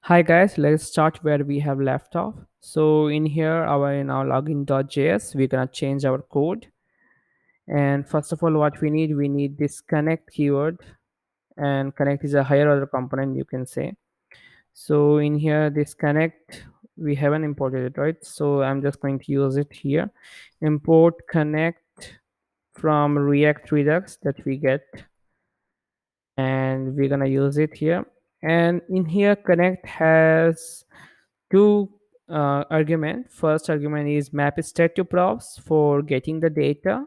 Hi guys, let's start where we have left off. So in here, in our login.js, we're gonna change our code. And first of all, what we need this connect keyword, and connect is a higher order component, you can say. So in here, this connect, we haven't imported it, right? So I'm just going to use it here. Import connect from React Redux that we get, and we're gonna use it here. And in here, connect has two argument. First argument is map state to props for getting the data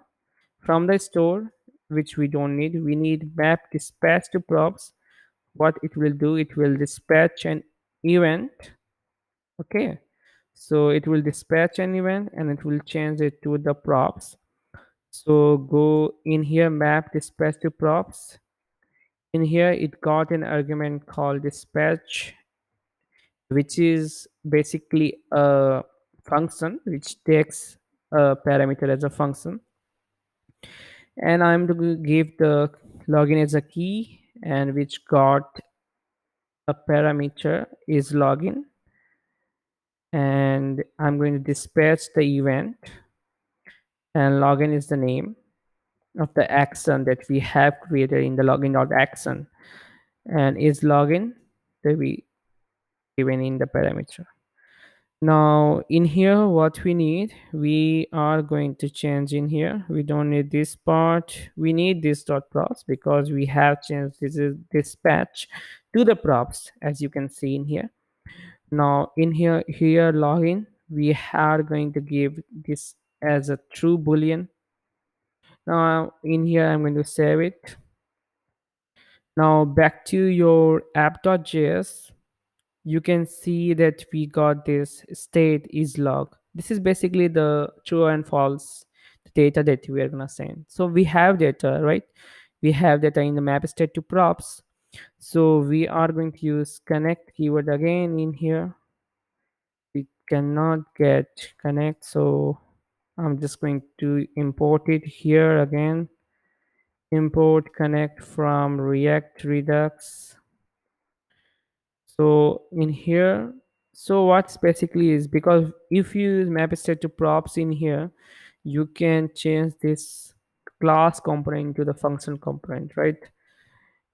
from the store, which we don't need. We need map dispatch to props. What it will do, it will dispatch an event. Okay, so it will dispatch an event and it will change it to the props. So go in here, map dispatch to props. In here it got an argument called dispatch, which is basically a function which takes a parameter as a function, and I'm to give the login as a key, and which got a parameter is login, and I'm going to dispatch the event, and login is the name of the action that we have created in the login.action, and is login that we given in the parameter. Now in here, what we are going to change in here. We don't need this part. We need this dot props because we have changed this is dispatch to the props, as you can see in here. Now in here login, we are going to give this as a true boolean. Now in here, I'm going to save it. Now back to your app.js, you can see that we got this state is log. This is basically the true and false data that we are gonna send. So we have data, right? We have data in the map state to props. So we are going to use connect keyword again in here. We cannot get connect, so I'm just going to import it here again. Import connect from React Redux. So in here, so what's basically is, because if you use map state to props in here, you can change this class component to the function component, right?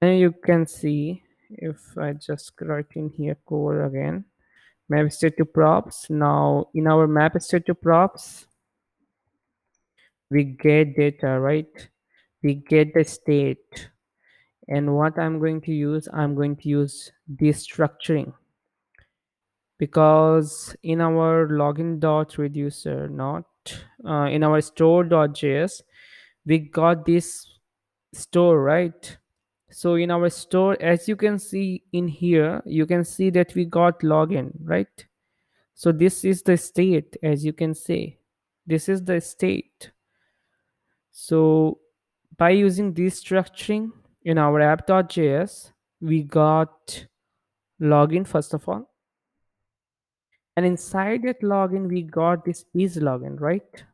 And you can see, if I just write in here code again, map state to props. Now in our map state to props, we get data, right? We get the state, and what I'm going to use this structuring, because in our login dot reducer, not in our store.js, we got this store, right? So in our store, as you can see in here, you can see that we got login, right? So this is the state, as you can see, this is the state. So by using this structuring in our app.js, we got login first of all, and inside that login we got this is login, right?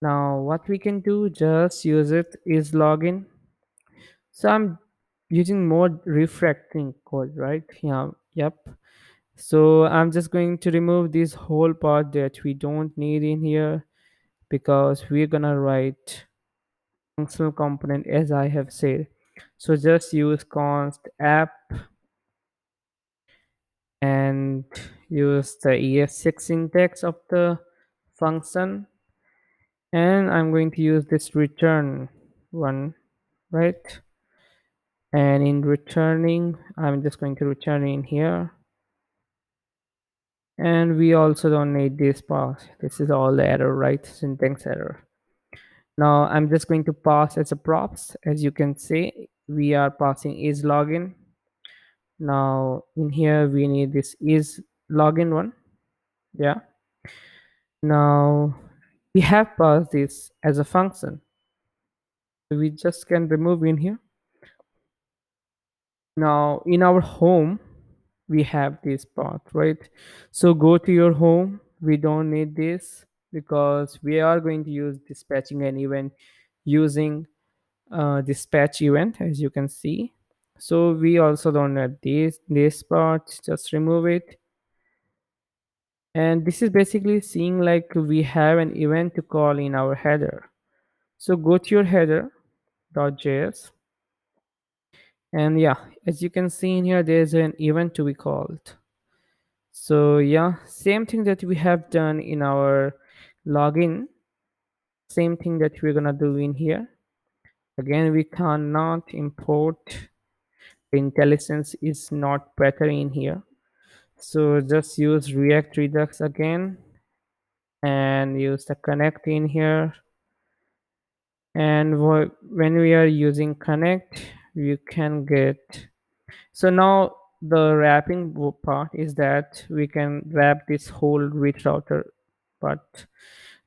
Now what we can do, just use it is login. So I'm using more refactoring code, right? Yeah, yep. So I'm just going to remove this whole part that we don't need in here, because we're gonna write functional component as I have said. So just use const app and use the ES6 syntax of the function, and I'm going to use this return one, right? And in returning, I'm just going to return in here, and we also don't need this part. This is all the error, right? Syntax error. Now I'm just going to pass as a props. As you can see, we are passing is login. Now in here we need this is login one. Yeah, now we have passed this as a function, we just can remove in here. Now in our home, we have this part, right? So go to your home, we don't need this because we are going to use dispatching an event using dispatch event, as you can see. So we also don't need this part, just remove it. And this is basically seeing like we have an event to call in our header. So go to your header.js, and yeah, as you can see in here, there's an event to be called. So yeah, same thing that we have done in our login, same thing that we're gonna do in here. Again, we cannot import, intelligence is not better in here. So just use React Redux again and use the connect in here. And when we are using connect, you can get, so now the wrapping part is that we can wrap this whole with router. But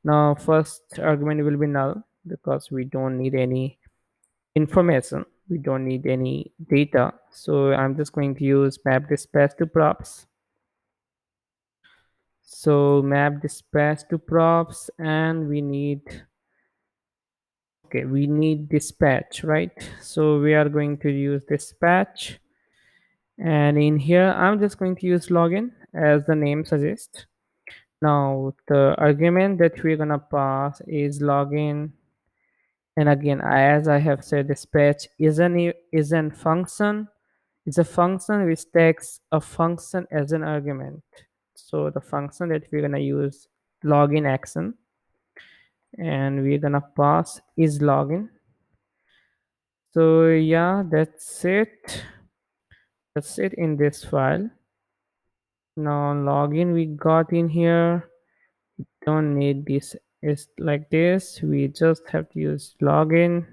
now first argument will be null because we don't need any information, we don't need any data. So I'm just going to use map dispatch to props. So map dispatch to props, and we need, okay, we need dispatch, right? So we are going to use dispatch, and in here I'm just going to use login as the name suggests. Now the argument that we're gonna pass is login, and again, as I have said, dispatch isn't function. It's a function which takes a function as an argument. So the function that we're gonna use, login action, and we're gonna pass is login. So yeah, that's it in this file. Now login we got in here, don't need this, is like this, we just have to use login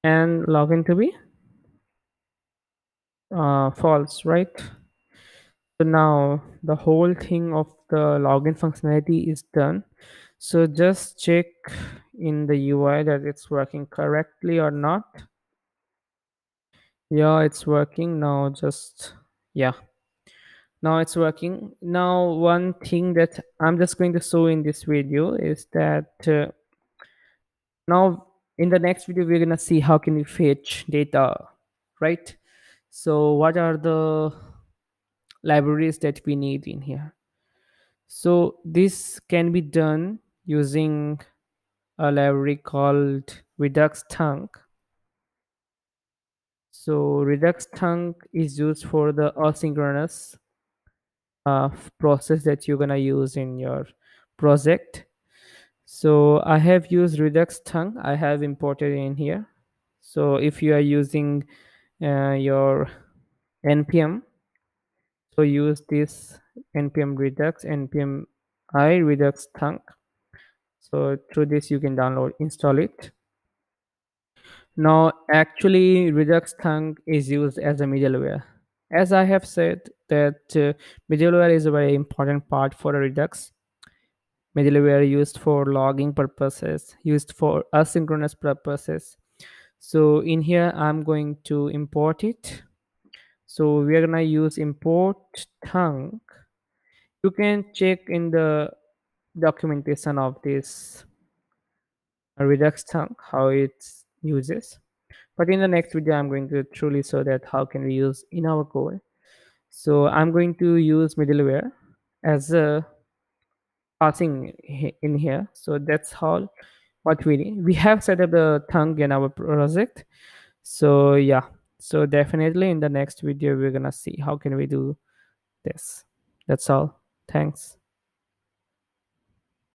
and login to be false, right? So now the whole thing of the login functionality is done. So just check in the UI that it's working correctly or not. Yeah, it's working now. Just, yeah, now it's working. Now one thing that I'm just going to show in this video is that now in the next video we're gonna see how can we fetch data, right? So what are the libraries that we need in here? So this can be done using a library called Redux Thunk. So Redux Thunk is used for the asynchronous process that you're gonna use in your project. So I have used Redux Thunk. I have imported in here. So if you are using your npm, so use this npm redux npm I redux thunk. So through this you can download, install it. Now actually Redux Thunk is used as a middleware. As I have said that middleware is a very important part for a Redux. Middleware used for logging purposes, used for asynchronous purposes. So in here I'm going to import it. So we're gonna use import thunk. You can check in the documentation of this Redux Thunk how it uses. But in the next video I'm going to truly show that how can we use in our code. So I'm going to use middleware as a passing in here. So that's all what we need. We have set up the thunk in our project. So yeah, so definitely in the next video we're gonna see how can we do this. That's all. Thanks.